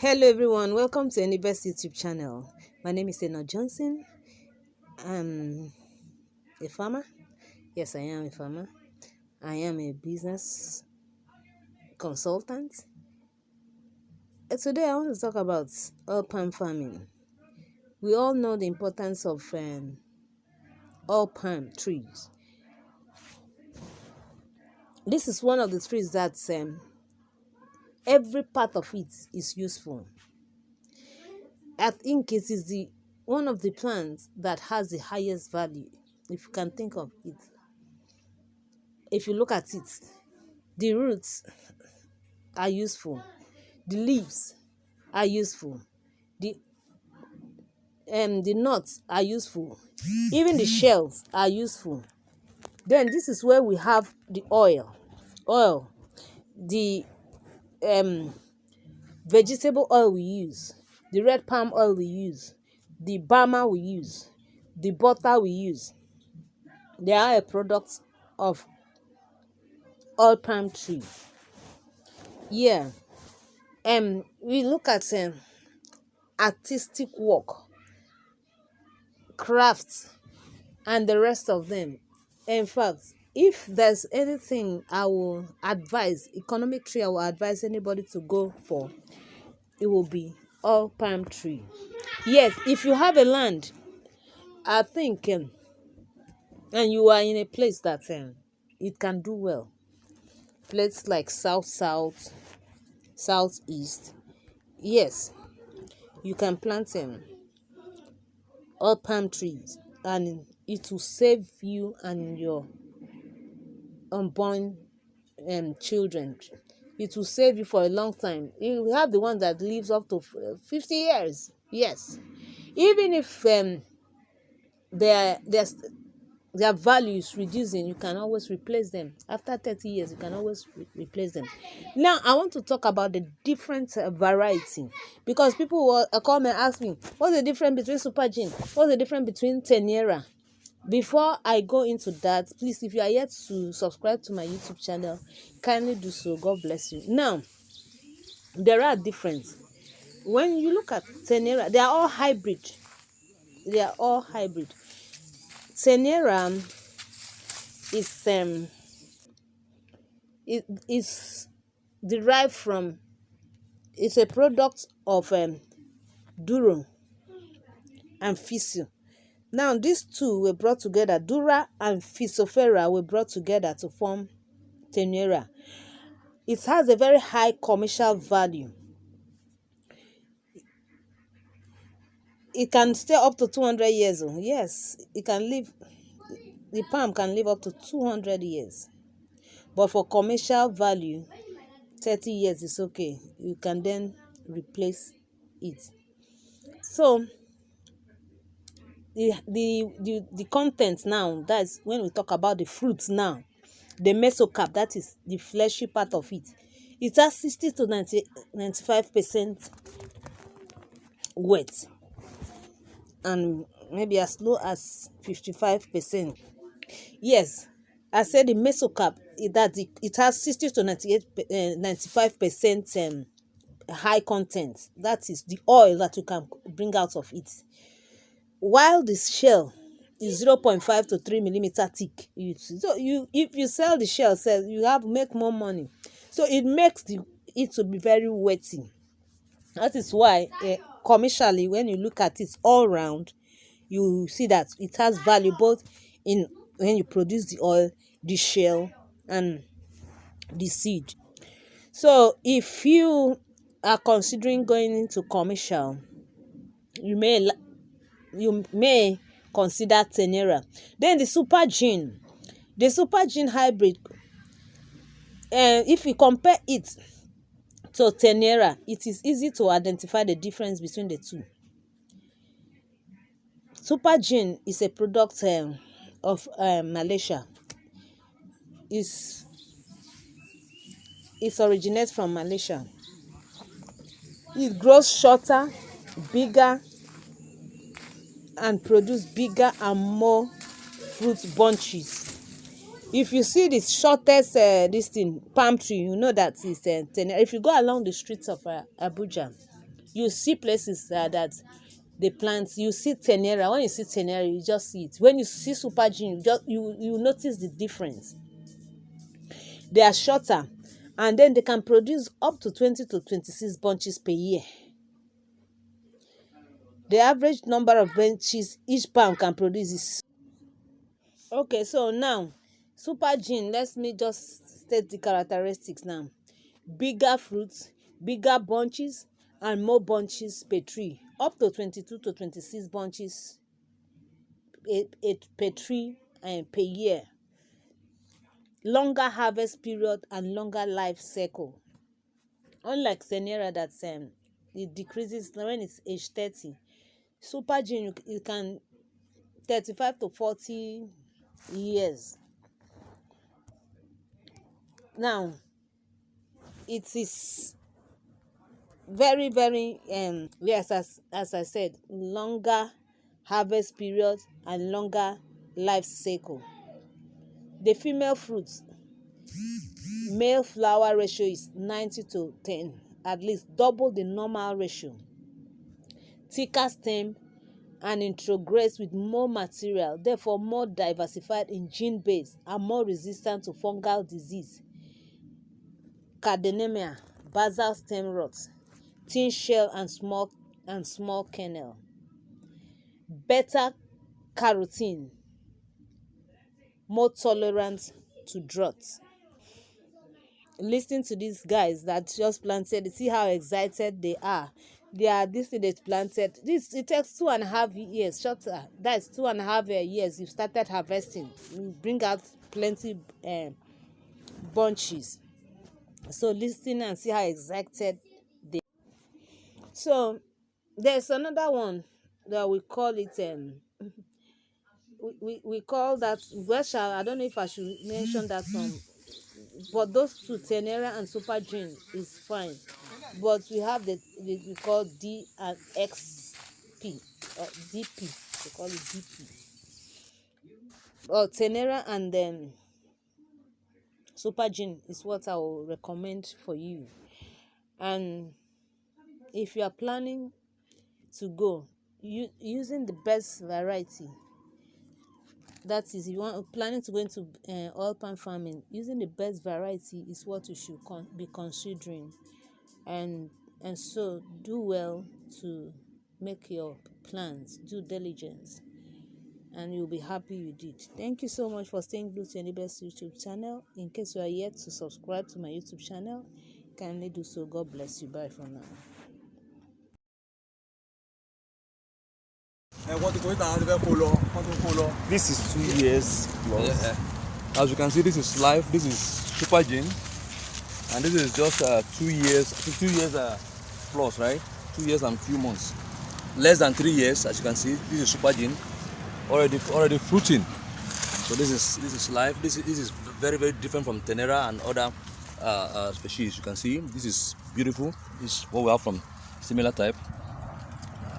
Hello everyone, welcome to any best YouTube channel. My name is Tenera Johnson. I'm a farmer. Yes, I am a farmer. I am a business consultant. And today I want to talk about oil palm farming. We all know the importance of oil palm trees. This is one of the trees that every part of it is useful. I think it is the one of the plants that has the highest value, if you can think of it. If you look at it, the roots are useful, the leaves are useful, the nuts are useful, even the shells are useful. Then this is where we have the oil, the vegetable oil we use, the red palm oil we use, the bama we use, the butter we use. They are a product of oil palm tree. Yeah. We look at artistic work, crafts, and the rest of them. In fact, if there's anything I will advise, economic tree I will advise anybody to go for, it will be oil palm tree. Yes, if you have a land, I think, and you are in a place that it can do well, places like southeast, yes, you can plant oil palm trees, and it will save you and your unborn children. It will save you for a long time. You have the one that lives up to 50 years. Yes, even if their value is reducing, you can always replace them. After 30 years, you can always replace them. Now, I want to talk about the different variety, because people will come and ask me, what's the difference between supergene? What's the difference between tenera? Before I go into that, please, if you are yet to subscribe to my YouTube channel, kindly do so. God bless you. Now, there are differences. When you look at tenera, they are all hybrid. Tenera is derived from, it's a product of duro and physo. Now, these two were brought together. Dura and Physophthora were brought together to form tenera. It has a very high commercial value. It can stay up to 200 years. Yes, it can live. The palm can live up to 200 years. But for commercial value, 30 years is okay. You can then replace it. So the content now, that's when we talk about the fruits now, the mesocap, that is the fleshy part of it, it has 60 to 95% wet, and maybe as low as 55%. Yes, I said the mesocap, it has 60 to 95% high content. That is the oil that you can bring out of it. While the shell is 0.5 to 3 millimeter thick. So if you sell the shell, you make more money. So it makes it to be very wetty. That is why commercially, when you look at it all round, you see that it has value both in when you produce the oil, the shell, and the seed. So if you are considering going into commercial, you may consider tenera. Then the supergene hybrid, if we compare it to tenera, it is easy to identify the difference between the two. Supergene is a product of Malaysia. It originates from Malaysia. It grows shorter, bigger, and produce bigger and more fruit bunches. If you see the shortest palm tree, you know that it's tenera. If you go along the streets of Abuja, You see places that they plant. You see tenera. When you see tenera, you just see it. When you see supergene, you notice the difference. They are shorter, and then they can produce up to 20 to 26 bunches per year. The average number of bunches each palm can produce is okay. So now, supergene. Let me just state the characteristics now. Bigger fruits, bigger bunches, and more bunches per tree. Up to 22 to 26 bunches per tree and per year. Longer harvest period and longer life cycle. Unlike tenera that it decreases when it's age 30. Supergene it can 35 to 40 years. Now, it is very yes, as I said, longer harvest period and longer life cycle. The female fruits, male flower ratio is 90 to 10, at least double the normal ratio. Thicker stem and introgress with more material, therefore more diversified in gene base and more resistant to fungal disease, cardinemia, basal stem rot, thin shell and small kernel. Beta carotene, more tolerant to drought. Listen to these guys that just planted. See how excited they are. This thing they planted. It takes 2.5 years. Shorter. That's 2.5 years. You started harvesting. You bring out plenty bunches. So listen and see how excited they. So there's another one that we call it we call that I don't know if I should mention that one, but those two, tenera and supergene, is fine. But we have we call D and XP or DP. We call it DP. Or tenera and then supergene is what I will recommend for you. And if you are planning to go, using the best variety, that is, you want planning to go into oil palm farming, using the best variety is what you should be considering. And so do well to make your plans, do diligence, and you'll be happy you did. Thank you so much for staying glued to Anybe's YouTube channel. In case you are yet to subscribe to my YouTube channel, kindly do so. God bless you. Bye for now. This is 2 years plus. Yeah. As you can see, this is live. This is supergene, and this is just 2 years. 2 years plus, right? 2 years and few months. Less than 3 years, as you can see. This is supergene, already fruiting. So this is live. This is very different from tenera and other species. You can see this is beautiful. This is what we have from similar type.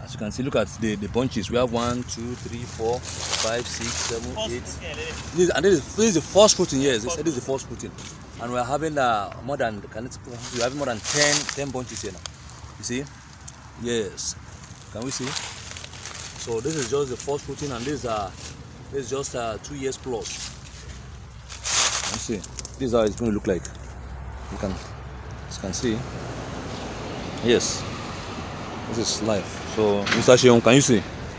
As you can see, look at the bunches. We have 1, 2, 3, 4, 5, 6, 7, 8. This is the first fruiting. Yes, this is the first fruiting, and we are having more than 10 bunches here now. You see? Yes. Can we see? So this is just the first fruiting, and this is just 2 years plus. Let's see. This is how it's going to look like. You can see. Yes. This is live. So, Mr. Sheon, can you see?